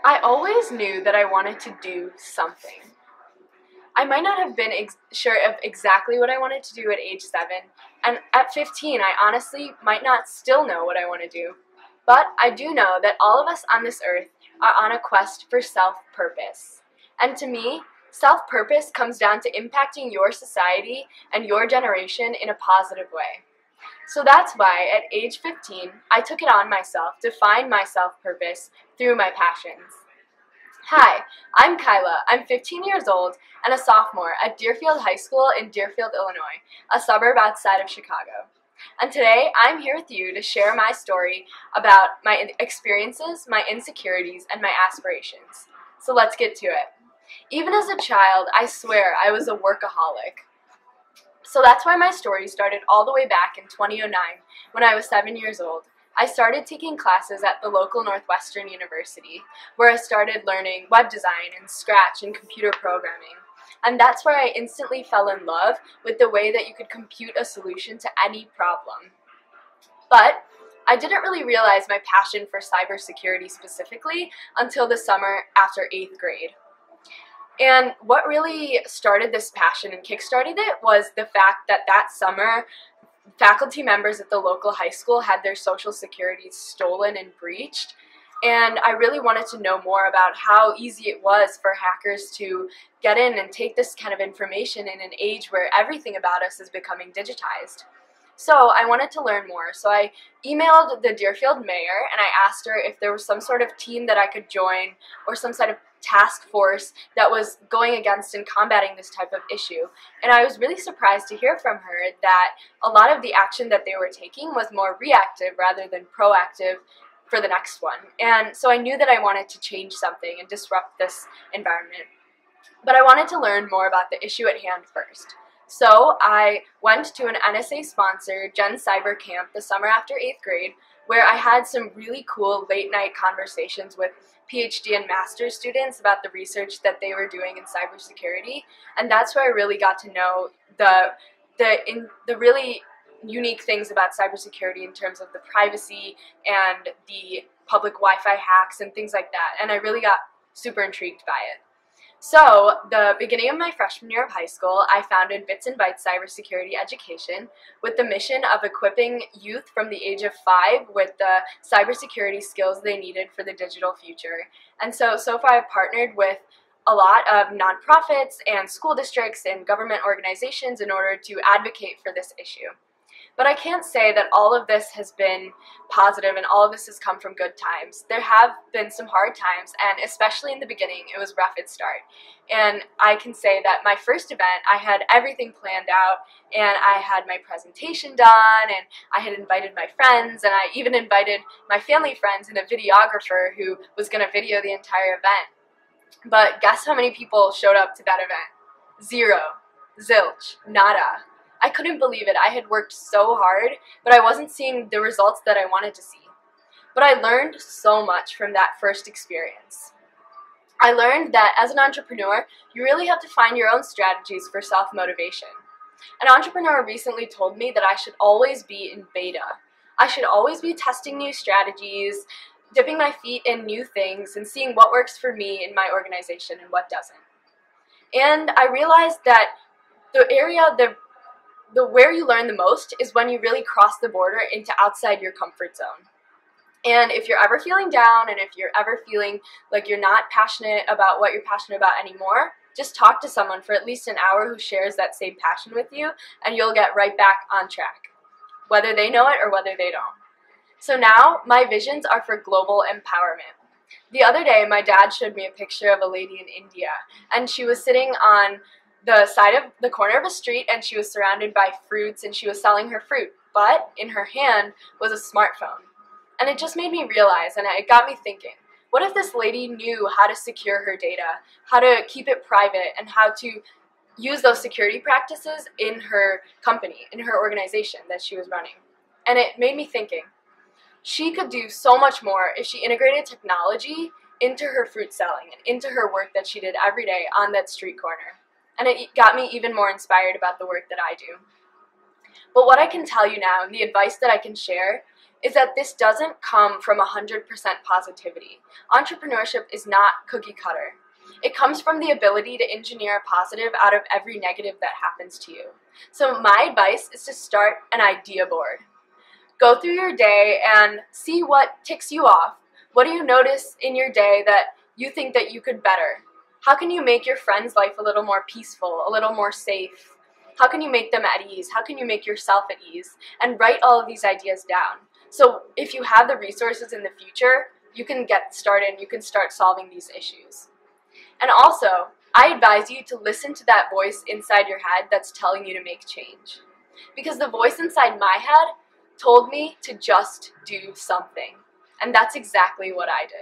I always knew that I wanted to do something. I might not have been sure of exactly what I wanted to do at age 7, and at 15 I honestly might not still know what I want to do. But I do know that all of us on this earth are on a quest for self-purpose. And to me, self-purpose comes down to impacting your society and your generation in a positive way. So that's why at age 15, I took it on myself to find my self-purpose through my passions. Hi, I'm Kyla. I'm 15 years old and a sophomore at Deerfield High School in Deerfield, Illinois, a suburb outside of Chicago. And today I'm here with you to share my story about my experiences, my insecurities, and my aspirations. So let's get to it. Even as a child, I swear I was a workaholic. So that's why my story started all the way back in 2009 when I was 7 years old. I started taking classes at the local Northwestern University, where I started learning web design and Scratch and computer programming. And that's where I instantly fell in love with the way that you could compute a solution to any problem. But I didn't really realize my passion for cybersecurity specifically until the summer after 8th grade. And what really started this passion and kickstarted it was the fact that that summer, faculty members at the local high school had their social security stolen and breached. And I really wanted to know more about how easy it was for hackers to get in and take this kind of information in an age where everything about us is becoming digitized. So I wanted to learn more. So I emailed the Deerfield mayor and I asked her if there was some sort of team that I could join or some sort of task force that was going against and combating this type of issue. And I was really surprised to hear from her that a lot of the action that they were taking was more reactive rather than proactive for the next one. And so I knew that I wanted to change something and disrupt this environment. But I wanted to learn more about the issue at hand first. So I went to an NSA-sponsored GenCyber Camp the summer after 8th grade, where I had some really cool late-night conversations with PhD and master's students about the research that they were doing in cybersecurity. And that's where I really got to know the really unique things about cybersecurity in terms of the privacy and the public Wi-Fi hacks and things like that. And I really got super intrigued by it. So, the beginning of my freshman year of high school, I founded Bits and Bytes Cybersecurity Education with the mission of equipping youth from the age of 5 with the cybersecurity skills they needed for the digital future. And so far I've partnered with a lot of nonprofits and school districts and government organizations in order to advocate for this issue. But I can't say that all of this has been positive and all of this has come from good times. There have been some hard times, and especially in the beginning, it was rough at start. And I can say that my first event, I had everything planned out, and I had my presentation done, and I had invited my friends, and I even invited my family friends and a videographer who was going to video the entire event. But guess how many people showed up to that event? 0. Zilch. Nada. I couldn't believe it. I had worked so hard, but I wasn't seeing the results that I wanted to see. But I learned so much from that first experience. I learned that as an entrepreneur, you really have to find your own strategies for self-motivation. An entrepreneur recently told me that I should always be in beta. I should always be testing new strategies, dipping my feet in new things, and seeing what works for me in my organization and what doesn't. And I realized that where you learn the most is when you really cross the border into outside your comfort zone. And if you're ever feeling down and if you're ever feeling like you're not passionate about what you're passionate about anymore, just talk to someone for at least an hour who shares that same passion with you, and you'll get right back on track, whether they know it or whether they don't. So now my visions are for global empowerment. The other day, my dad showed me a picture of a lady in India, and she was sitting on the side of the corner of a street, and she was surrounded by fruits, and she was selling her fruit, but in her hand was a smartphone. And it just made me realize, and it got me thinking, what if this lady knew how to secure her data, how to keep it private, and how to use those security practices in her company, in her organization that she was running? And it made me thinking, she could do so much more if she integrated technology into her fruit selling and into her work that she did every day on that street corner. And it got me even more inspired about the work that I do. But what I can tell you now, and the advice that I can share, is that this doesn't come from 100% positivity. Entrepreneurship is not cookie cutter. It comes from the ability to engineer a positive out of every negative that happens to you. So my advice is to start an idea board. Go through your day and see what ticks you off. What do you notice in your day that you think that you could better? How can you make your friend's life a little more peaceful, a little more safe? How can you make them at ease? How can you make yourself at ease? And write all of these ideas down. So if you have the resources in the future, you can get started and you can start solving these issues. And also, I advise you to listen to that voice inside your head that's telling you to make change. Because the voice inside my head told me to just do something. And that's exactly what I did.